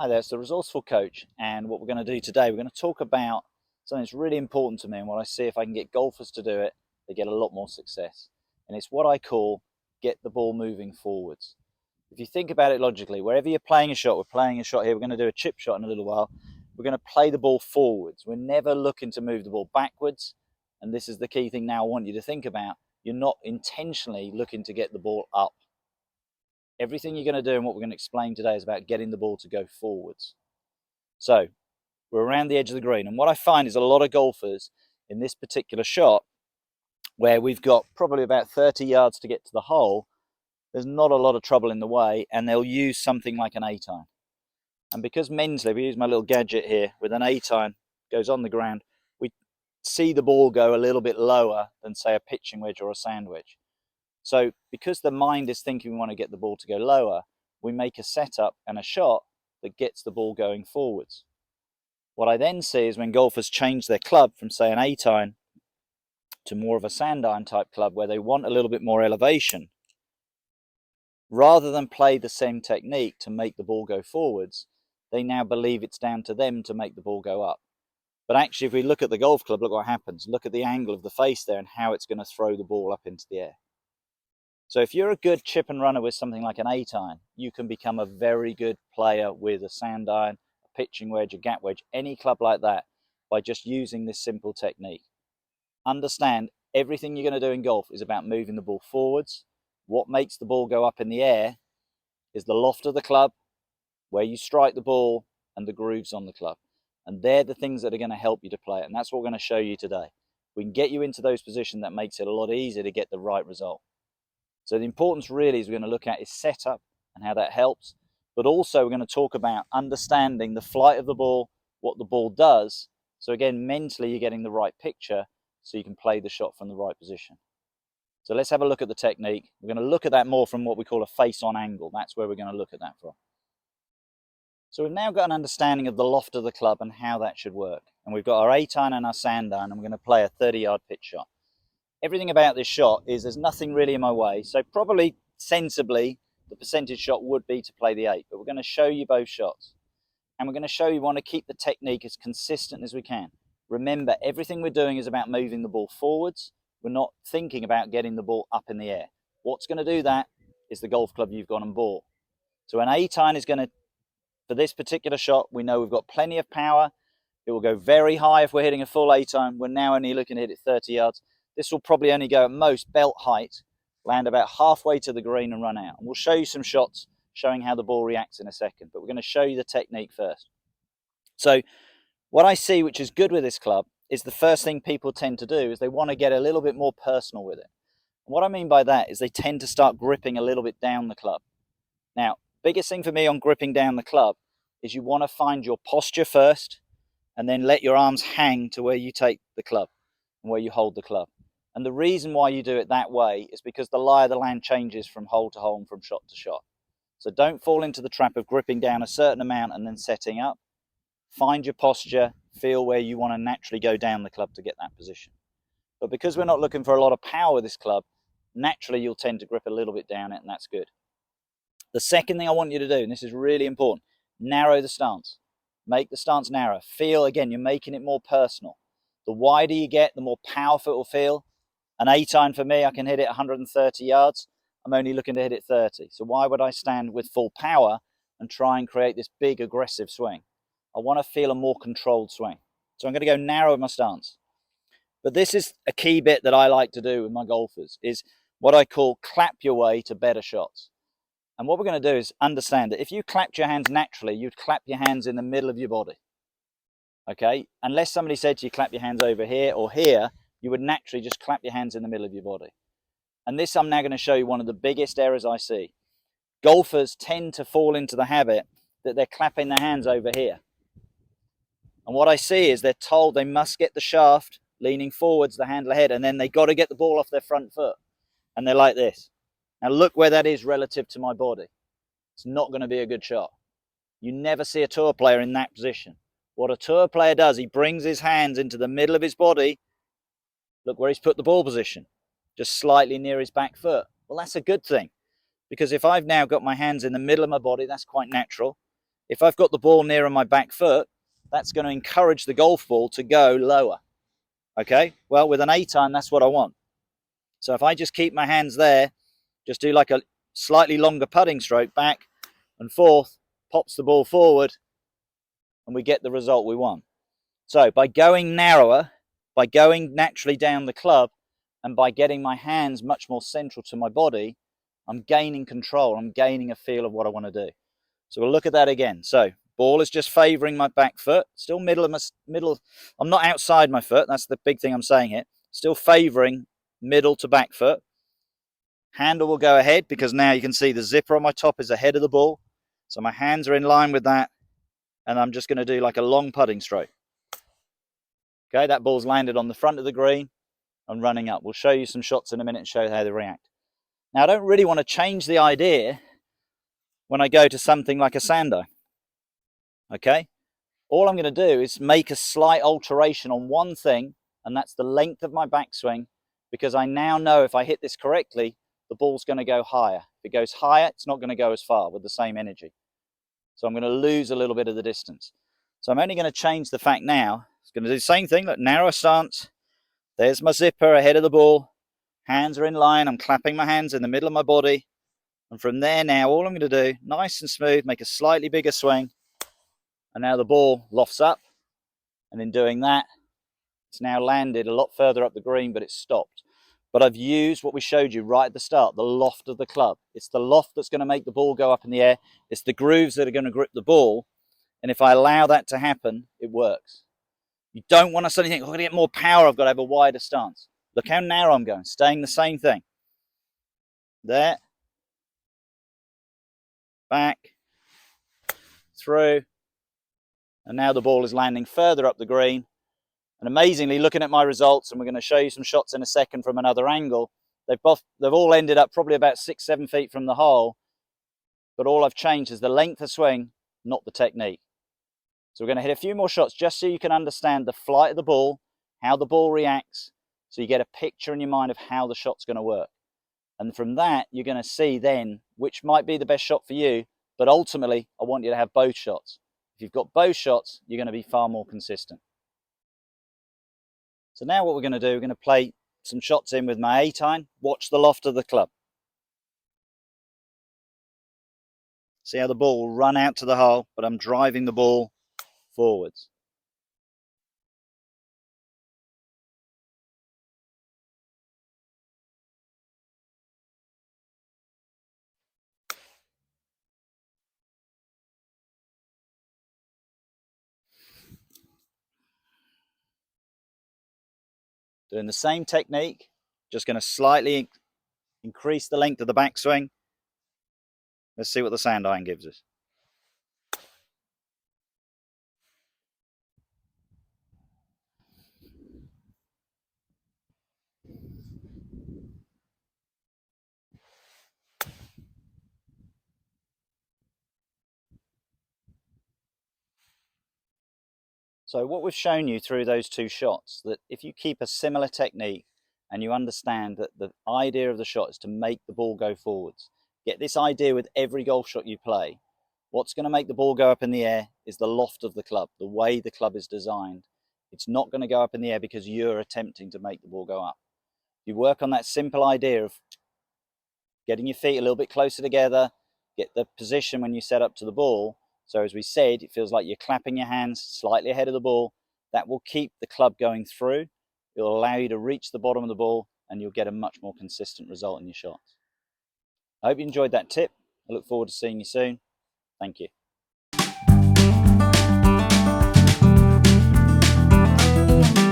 Hi there, it's the Resourceful Coach, and what we're going to do today, we're going to talk about something that's really important to me, and what I see if I can get golfers to do it, they get a lot more success. And it's what I call get the ball moving forwards. If you think about it logically, wherever you're playing a shot, we're playing a shot here, we're going to do a chip shot in a little while, we're going to play the ball forwards. We're never looking to move the ball backwards, and this is the key thing now I want you to think about. You're not intentionally looking to get the ball up. Everything you're going to do and what we're going to explain today is about getting the ball to go forwards. So we're around the edge of the green, and what I find is a lot of golfers in this particular shot, where we've got probably about 30 yards to get to the hole, there's not a lot of trouble in the way, and they'll use something like an 8-iron. And because mentally, we use my little gadget here with an 8-iron, goes on the ground, we see the ball go a little bit lower than, say, a pitching wedge or a sand wedge. So because the mind is thinking we want to get the ball to go lower, we make a setup and a shot that gets the ball going forwards. What I then see is when golfers change their club from, say, an 8-iron to more of a sand iron type club, where they want a little bit more elevation, rather than play the same technique to make the ball go forwards, they now believe it's down to them to make the ball go up. But actually, if we look at the golf club, look what happens. Look at the angle of the face there and how it's going to throw the ball up into the air. So if you're a good chip and runner with something like an 8-iron, you can become a very good player with a sand iron, a pitching wedge, a gap wedge, any club like that, by just using this simple technique. Understand, everything you're going to do in golf is about moving the ball forwards. What makes the ball go up in the air is the loft of the club, where you strike the ball, and the grooves on the club. And they're the things that are going to help you to play it. And that's what we're going to show you today. We can get you into those positions that makes it a lot easier to get the right result. So the importance really is we're going to look at is setup and how that helps, but also we're going to talk about understanding the flight of the ball, what the ball does. So again, mentally you're getting the right picture so you can play the shot from the right position. So let's have a look at the technique. We're going to look at that more from what we call a face-on angle. That's where we're going to look at that from. So we've now got an understanding of the loft of the club and how that should work. And we've got our 8-iron and our sand iron, and we're going to play a 30-yard pitch shot. Everything about this shot is there's nothing really in my way, so probably sensibly the percentage shot would be to play the 8, but we're going to show you both shots, and we're going to show you want to keep the technique as consistent as we can. Remember, everything we're doing is about moving the ball forwards. We're not thinking about getting the ball up in the air. What's going to do that is the golf club you've gone and bought. So an 8-iron is going to, for this particular shot, we know we've got plenty of power. It will go very high if we're hitting a full 8-iron. We're now only looking to hit it 30 yards. This will probably only go at most belt height, land about halfway to the green and run out. And we'll show you some shots showing how the ball reacts in a second, but we're going to show you the technique first. So what I see, which is good with this club, is the first thing people tend to do is they want to get a little bit more personal with it. And what I mean by that is they tend to start gripping a little bit down the club. Now, biggest thing for me on gripping down the club is you want to find your posture first, and then let your arms hang to where you take the club and where you hold the club. And the reason why you do it that way is because the lie of the land changes from hole to hole and from shot to shot. So don't fall into the trap of gripping down a certain amount and then setting up. Find your posture, feel where you want to naturally go down the club to get that position. But because we're not looking for a lot of power with this club, naturally you'll tend to grip a little bit down it, and that's good. The second thing I want you to do, and this is really important, narrow the stance. Make the stance narrow. Feel, again, you're making it more personal. The wider you get, the more powerful it will feel. An 8-iron for me, I can hit it 130 yards. I'm only looking to hit it 30. So why would I stand with full power and try and create this big aggressive swing? I want to feel a more controlled swing. So I'm going to go narrow with my stance. But this is a key bit that I like to do with my golfers, is what I call clap your way to better shots. And what we're going to do is understand that if you clapped your hands naturally, you'd clap your hands in the middle of your body. Okay? Unless somebody said to you, clap your hands over here or here, you would naturally just clap your hands in the middle of your body. And this, I'm now going to show you one of the biggest errors I see. Golfers tend to fall into the habit that they're clapping their hands over here. And what I see is they're told they must get the shaft leaning forwards, the handle ahead, and then they got to get the ball off their front foot. And they're like this. Now look where that is relative to my body. It's not going to be a good shot. You never see a tour player in that position. What a tour player does, he brings his hands into the middle of his body. Look where he's put the ball position, just slightly near his back foot. Well, that's a good thing, because if I've now got my hands in the middle of my body, that's quite natural. If I've got the ball nearer my back foot, that's going to encourage the golf ball to go lower. Okay, well, with an A-time, that's what I want. So if I just keep my hands there, just do like a slightly longer putting stroke, back and forth, pops the ball forward, and we get the result we want. So by going narrower, by going naturally down the club, and by getting my hands much more central to my body, I'm gaining control. I'm gaining a feel of what I want to do. So we'll look at that again. So ball is just favouring my back foot, still middle of my middle. I'm not outside my foot. That's the big thing I'm saying here. Still favouring middle to back foot. Handle will go ahead because now you can see the zipper on my top is ahead of the ball. So my hands are in line with that. And I'm just going to do like a long putting stroke. Okay, that ball's landed on the front of the green and running up. We'll show you some shots in a minute and show you how they react. Now, I don't really want to change the idea when I go to something like a sando. Okay, all I'm going to do is make a slight alteration on one thing, and that's the length of my backswing, because I now know if I hit this correctly, the ball's going to go higher. If it goes higher, it's not going to go as far with the same energy. So I'm going to lose a little bit of the distance. So I'm only going to change the fact now. It's going to do the same thing, look, narrow stance. There's my zipper ahead of the ball. Hands are in line. I'm clapping my hands in the middle of my body. And from there now, all I'm going to do, nice and smooth, make a slightly bigger swing. And now the ball lofts up. And in doing that, it's now landed a lot further up the green, but it's stopped. But I've used what we showed you right at the start, the loft of the club. It's the loft that's going to make the ball go up in the air. It's the grooves that are going to grip the ball. And if I allow that to happen, it works. You don't want to suddenly think, oh, I'm going to get more power, I've got to have a wider stance. Look how narrow I'm going, staying the same thing. There. Back. Through. And now the ball is landing further up the green. And amazingly, looking at my results, and we're going to show you some shots in a second from another angle, they've all ended up probably about 6-7 feet from the hole. But all I've changed is the length of swing, not the technique. So we're going to hit a few more shots just so you can understand the flight of the ball, how the ball reacts, so you get a picture in your mind of how the shot's going to work. And from that, you're going to see then which might be the best shot for you, but ultimately, I want you to have both shots. If you've got both shots, you're going to be far more consistent. So now what we're going to do, we're going to play some shots in with my A-time. Watch the loft of the club. See how the ball will run out to the hole, but I'm driving the ball forwards. Doing the same technique, just going to slightly increase the length of the backswing. Let's see what the sand iron gives us. So what we've shown you through those two shots, that if you keep a similar technique and you understand that the idea of the shot is to make the ball go forwards, get this idea with every golf shot you play. What's going to make the ball go up in the air is the loft of the club, the way the club is designed. It's not going to go up in the air because you're attempting to make the ball go up. You work on that simple idea of getting your feet a little bit closer together, get the position when you set up to the ball. So as we said, it feels like you're clapping your hands slightly ahead of the ball. That will keep the club going through. It will allow you to reach the bottom of the ball and you'll get a much more consistent result in your shots. I hope you enjoyed that tip. I look forward to seeing you soon. Thank you.